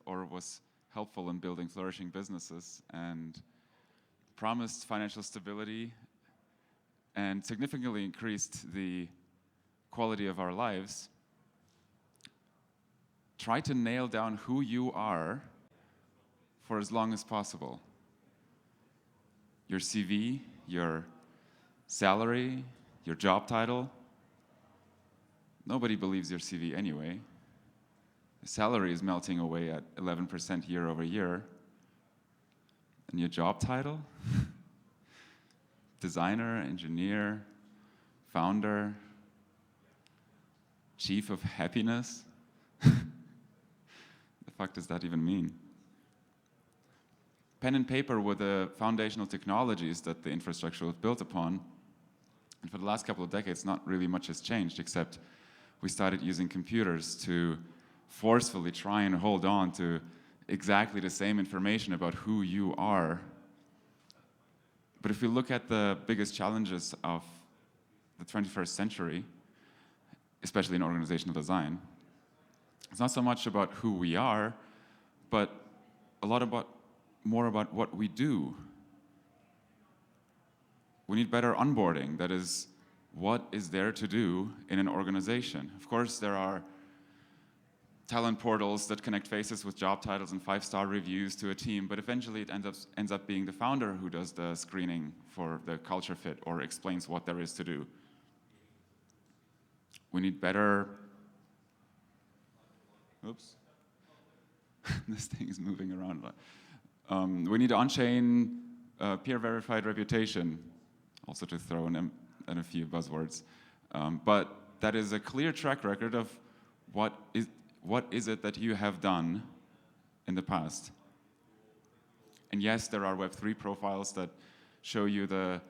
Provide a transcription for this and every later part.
or was helpful in building flourishing businesses and promised financial stability and significantly increased the quality of our lives, try to nail down who you are for as long as possible. Your CV, your salary, your job title. Nobody believes your CV anyway. The salary is melting away at 11% year over year. And your job title? Designer, engineer, founder, chief of happiness? The fuck does that even mean? Pen and paper were the foundational technologies that the infrastructure was built upon. And for the last couple of decades, not really much has changed, except we started using computers to forcefully try and hold on to exactly the same information about who you are. But if we look at the biggest challenges of the 21st century, especially in organizational design, it's not so much about who we are, but a lot more about what we do. We need better onboarding. That is, what is there to do in an organization? Of course, there are talent portals that connect faces with job titles and 5-star reviews to a team, but eventually it ends up being the founder who does the screening for the culture fit or explains what there is to do. We need better... Oops. This thing is moving around. We need on-chain peer-verified reputation, also to throw in a few buzzwords. But that is a clear track record of what is it that you have done in the past. And yes, there are Web3 profiles that show you the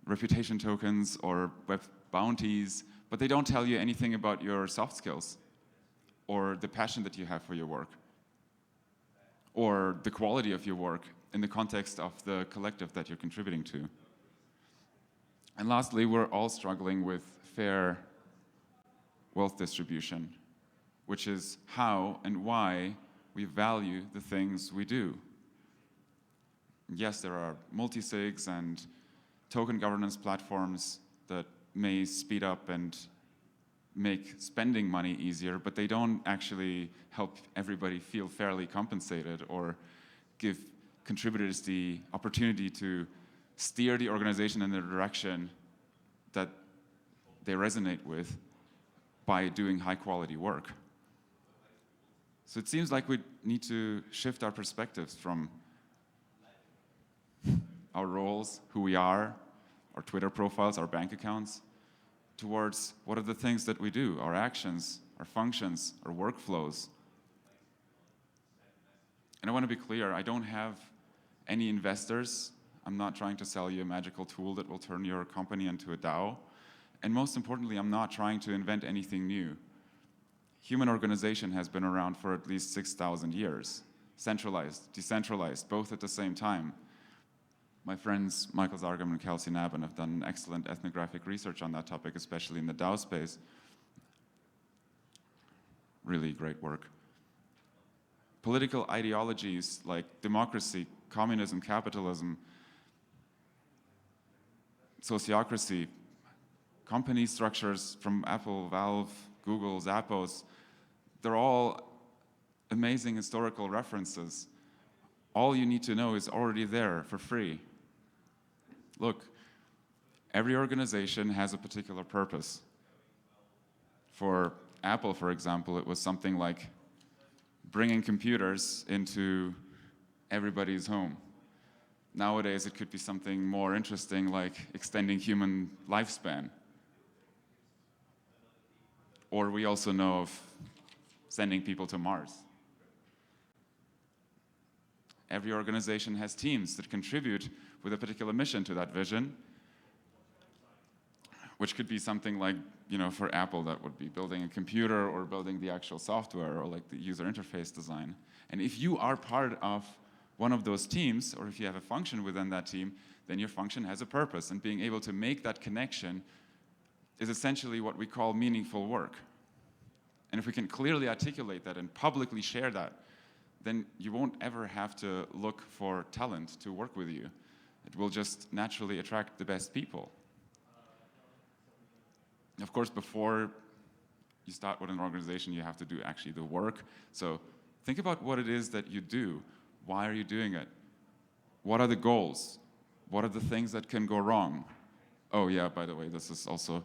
reputation tokens or web bounties, but they don't tell you anything about your soft skills or the passion that you have for your work or the quality of your work in the context of the collective that you're contributing to. And lastly, we're all struggling with fair wealth distribution, which is how and why we value the things we do. Yes, there are multi-sigs and token governance platforms that may speed up and make spending money easier, but they don't actually help everybody feel fairly compensated or give contributors the opportunity to steer the organization in the direction that they resonate with by doing high-quality work. So it seems like we need to shift our perspectives from our roles, who we are, our Twitter profiles, our bank accounts, towards what are the things that we do, our actions, our functions, our workflows. And I want to be clear, I don't have any investors. I'm not trying to sell you a magical tool that will turn your company into a DAO. And most importantly, I'm not trying to invent anything new. Human organization has been around for at least 6,000 years. Centralized, decentralized, both at the same time. My friends Michael Zargam and Kelsey Nabin have done excellent ethnographic research on that topic, especially in the DAO space. Really great work. Political ideologies like democracy, communism, capitalism, sociocracy, company structures from Apple, Valve, Google, Zappos, they're all amazing historical references. All you need to know is already there for free. Look, every organization has a particular purpose. For Apple, for example, it was something like bringing computers into everybody's home. Nowadays, it could be something more interesting like extending human lifespan. Or we also know of sending people to Mars. Every organization has teams that contribute with a particular mission to that vision, which could be something like, for Apple, that would be building a computer or building the actual software or like the user interface design. And if you are part of one of those teams, or if you have a function within that team, then your function has a purpose. And being able to make that connection is essentially what we call meaningful work. And if we can clearly articulate that and publicly share that, then you won't ever have to look for talent to work with you. It will just naturally attract the best people. Of course, before you start with an organization, you have to do actually the work. So think about what it is that you do. Why are you doing it? What are the goals? What are the things that can go wrong? Oh yeah, by the way, this is also,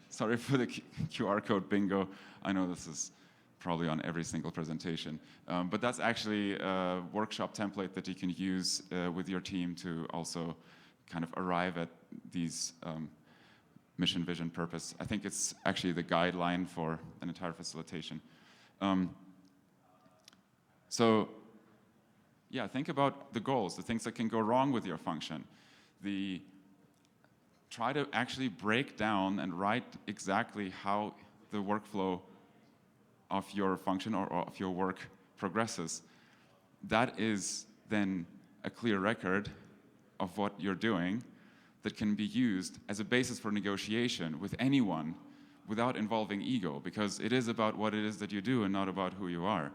sorry for the QR code bingo. I know this is probably on every single presentation. But that's actually a workshop template that you can use with your team to also kind of arrive at these mission, vision, purpose. I think it's actually the guideline for an entire facilitation. So yeah, think about the goals, the things that can go wrong with your function. Try to actually break down and write exactly how the workflow of your function or of your work progresses. That is then a clear record of what you're doing that can be used as a basis for negotiation with anyone without involving ego, because it is about what it is that you do and not about who you are.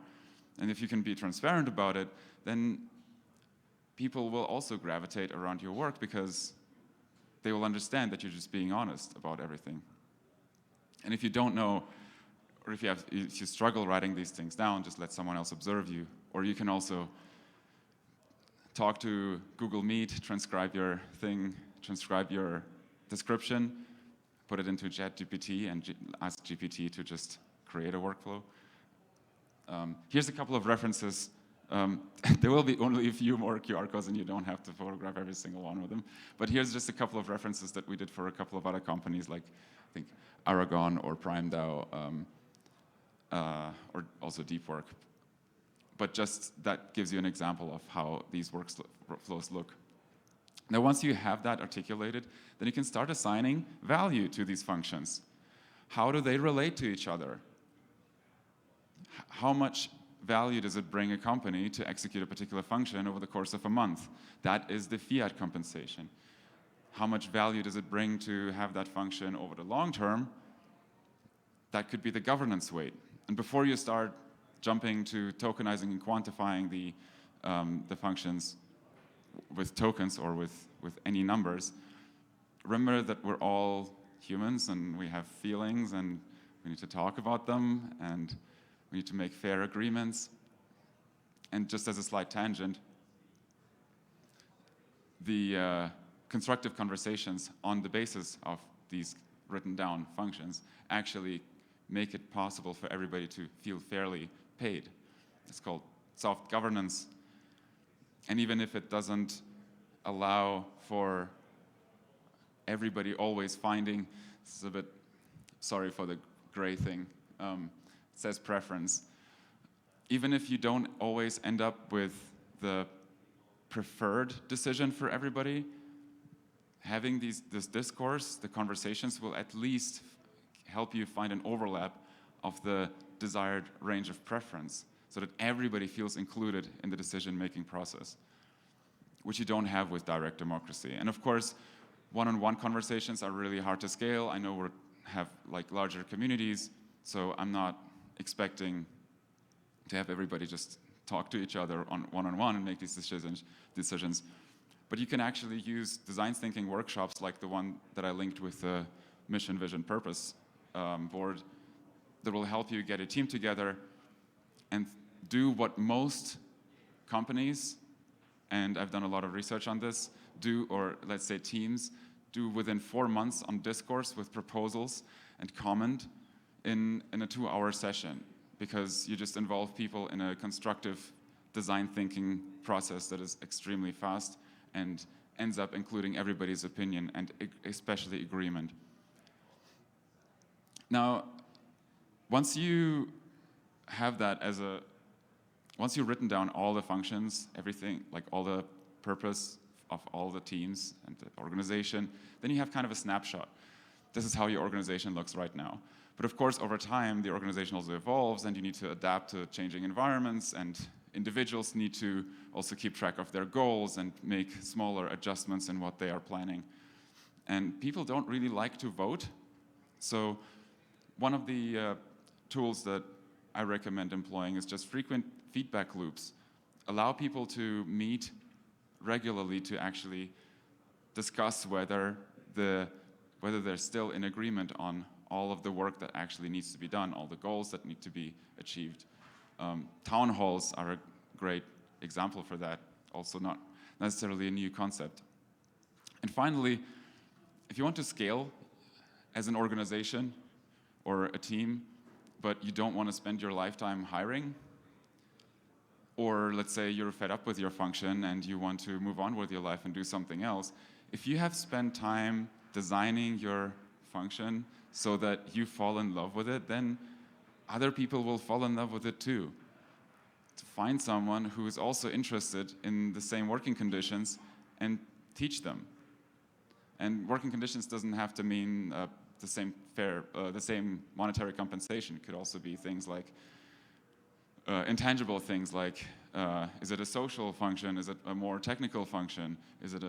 And if you can be transparent about it, then people will also gravitate around your work because they will understand that you're just being honest about everything. And if you don't know, or if you struggle writing these things down, just let someone else observe you. Or you can also talk to Google Meet, transcribe your thing, transcribe your description, put it into ChatGPT and ask GPT to just create a workflow. Here's a couple of references. There will be only a few more QR codes and you don't have to photograph every single one of them. But here's just a couple of references that we did for a couple of other companies like, I think, Aragon or PrimeDAO, or also DeepWork. But just that gives you an example of how these workflows look. Now, once you have that articulated, then you can start assigning value to these functions. How do they relate to each other? How much value does it bring a company to execute a particular function over the course of a month? That is the fiat compensation. How much value does it bring to have that function over the long term? That could be the governance weight. And before you start jumping to tokenizing and quantifying the functions with tokens or with any numbers, remember that we're all humans and we have feelings and we need to talk about them and we need to make fair agreements. And just as a slight tangent, the constructive conversations on the basis of these written down functions actually make it possible for everybody to feel fairly paid. It's called soft governance. And even if it doesn't allow for everybody always finding, this is a bit, sorry for the gray thing, it says preference. Even if you don't always end up with the preferred decision for everybody, having this discourse, the conversations will at least help you find an overlap of the desired range of preference so that everybody feels included in the decision-making process, which you don't have with direct democracy. And of course, one-on-one conversations are really hard to scale. I know we have like larger communities, so I'm not expecting to have everybody just talk to each other on one-on-one and make these decisions. But you can actually use design thinking workshops like the one that I linked with the mission, vision, purpose board that will help you get a team together and do what most companies, and I've done a lot of research on this, do, or let's say teams, do within 4 months on discourse with proposals and comment in a 2-hour session, because you just involve people in a constructive design thinking process that is extremely fast and ends up including everybody's opinion and especially agreement. Now, once you have that once you've written down all the functions, everything, like all the purpose of all the teams and the organization, then you have kind of a snapshot. This is how your organization looks right now. But of course, over time, the organization also evolves and you need to adapt to changing environments, and individuals need to also keep track of their goals and make smaller adjustments in what they are planning. And people don't really like to vote. So one of the tools that I recommend employing is just frequent feedback loops. Allow people to meet regularly to actually discuss whether they're still in agreement on all of the work that actually needs to be done, all the goals that need to be achieved. Town halls are a great example for that, also not necessarily a new concept. And finally, if you want to scale as an organization or a team, but you don't want to spend your lifetime hiring, or let's say you're fed up with your function and you want to move on with your life and do something else, if you have spent time designing your function so that you fall in love with it, then other people will fall in love with it too. To find someone who is also interested in the same working conditions and teach them. And working conditions doesn't have to mean the same monetary compensation. It could also be things like intangible things like, is it a social function? Is it a more technical function? Is it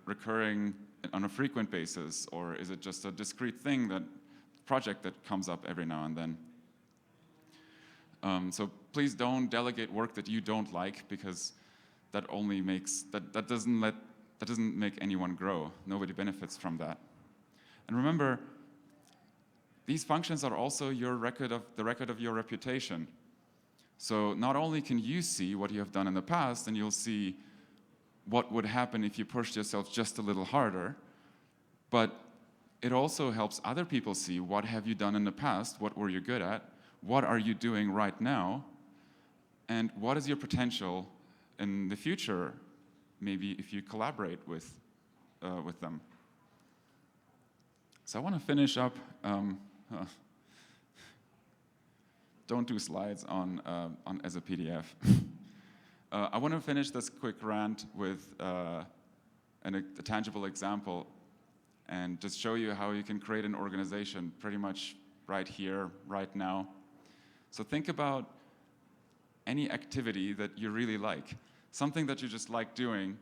recurring on a frequent basis? Or is it just a discrete project that comes up every now and then? So please don't delegate work that you don't like, because that only makes, that doesn't make anyone grow. Nobody benefits from that. And remember, these functions are also the record of your reputation. So not only can you see what you have done in the past, and you'll see what would happen if you pushed yourself just a little harder, but it also helps other people see what have you done in the past, what were you good at, what are you doing right now, and what is your potential in the future, maybe if you collaborate with them. So I want to finish up. Don't do slides on as a PDF. I want to finish this quick rant with a tangible example and just show you how you can create an organization pretty much right here, right now. So think about any activity that you really like, something that you just like doing,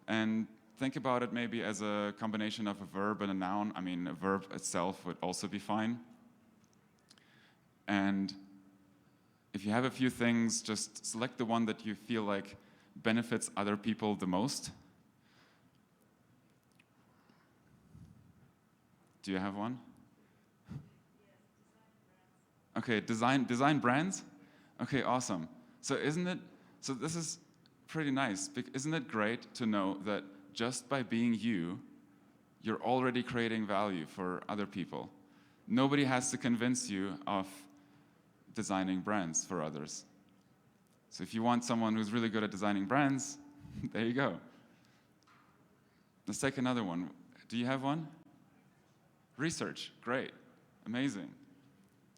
and think about it maybe as a combination of a verb and a noun. I mean, a verb itself would also be fine. And if you have a few things, just select the one that you feel like benefits other people the most. Do you have one? Okay, design brands? Okay, awesome. So this is pretty nice. Isn't it great to know that just by being you, you're already creating value for other people? Nobody has to convince you of designing brands for others. So if you want someone who's really good at designing brands, there you go. Let's take another one. Do you have one? Research, great, amazing.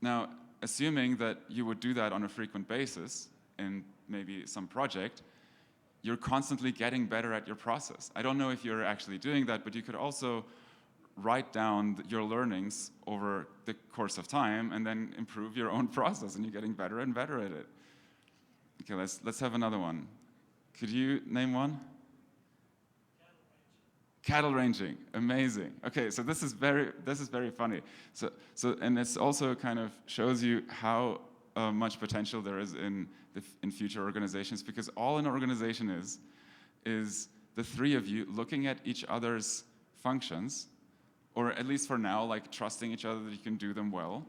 Now, assuming that you would do that on a frequent basis in maybe some project, you're constantly getting better at your process. I don't know if you're actually doing that, but you could also write down your learnings over the course of time and then improve your own process, and you're getting better and better at it. Okay, let's have another one. Could you name one? Cattle ranching, amazing. Okay, so this is very funny. So and this also kind of shows you how much potential there is in future organizations, because all an organization is the three of you looking at each other's functions, or at least for now, like trusting each other that you can do them well,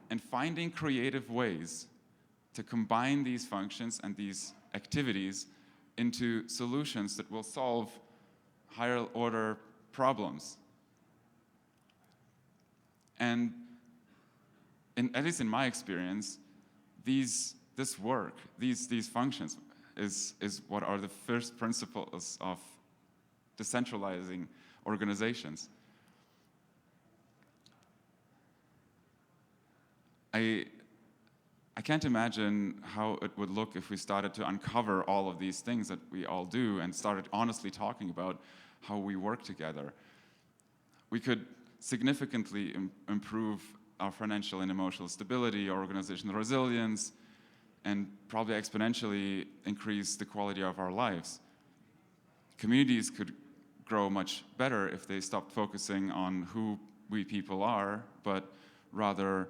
and finding creative ways to combine these functions and these activities into solutions that will solve higher order problems. And at least in my experience, this work, these functions is what are the first principles of decentralizing organizations. I can't imagine how it would look if we started to uncover all of these things that we all do and started honestly talking about how we work together. We could significantly improve our financial and emotional stability, our organizational resilience, and probably exponentially increase the quality of our lives. Communities could grow much better if they stopped focusing on who we people are, but rather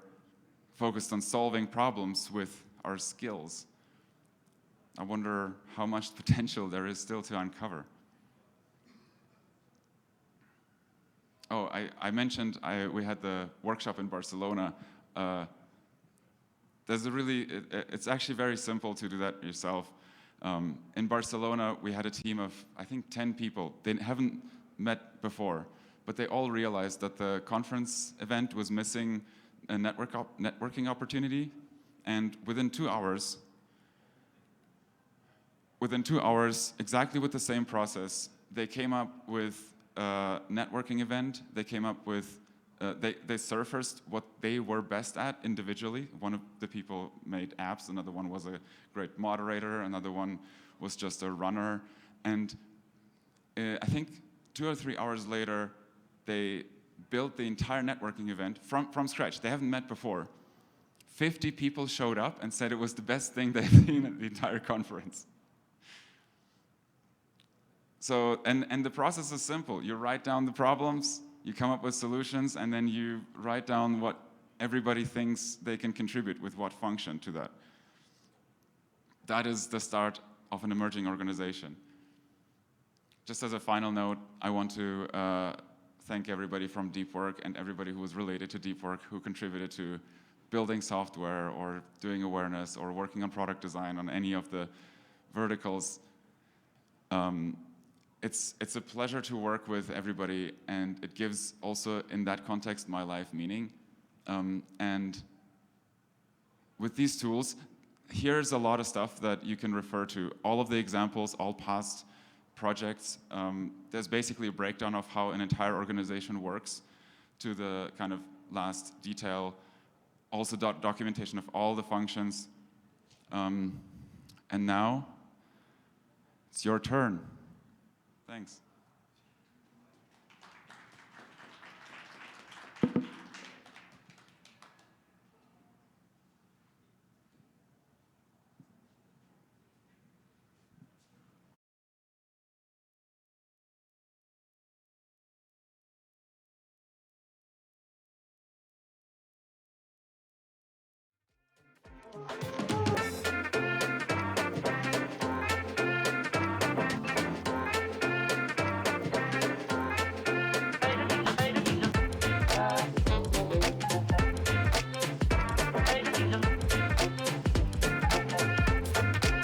focused on solving problems with our skills. I wonder how much potential there is still to uncover. Oh, I mentioned we had the workshop in Barcelona. It's actually very simple to do that yourself. In Barcelona, we had a team of, I think, 10 people. They haven't met before, but they all realized that the conference event was missing a networking opportunity. And within 2 hours, exactly with the same process, they came up with a networking event. They came up with, they surfaced what they were best at individually. One of the people made apps, another one was a great moderator, another one was just a runner. And I think 2 or 3 hours later, they built the entire networking event from scratch. They haven't met before. 50 people showed up and said it was the best thing they've seen at the entire conference. So, and the process is simple. You write down the problems, you come up with solutions, and then you write down what everybody thinks they can contribute with what function to that. That is the start of an emerging organization. Just as a final note, I want to thank everybody from Deep Work and everybody who was related to Deep Work who contributed to building software or doing awareness or working on product design on any of the verticals. It's a pleasure to work with everybody, and it gives also, in that context, my life meaning. And with these tools, here's a lot of stuff that you can refer to. All of the examples, all past projects. There's basically a breakdown of how an entire organization works to the kind of last detail. Also documentation of all the functions. And now, it's your turn. Thanks.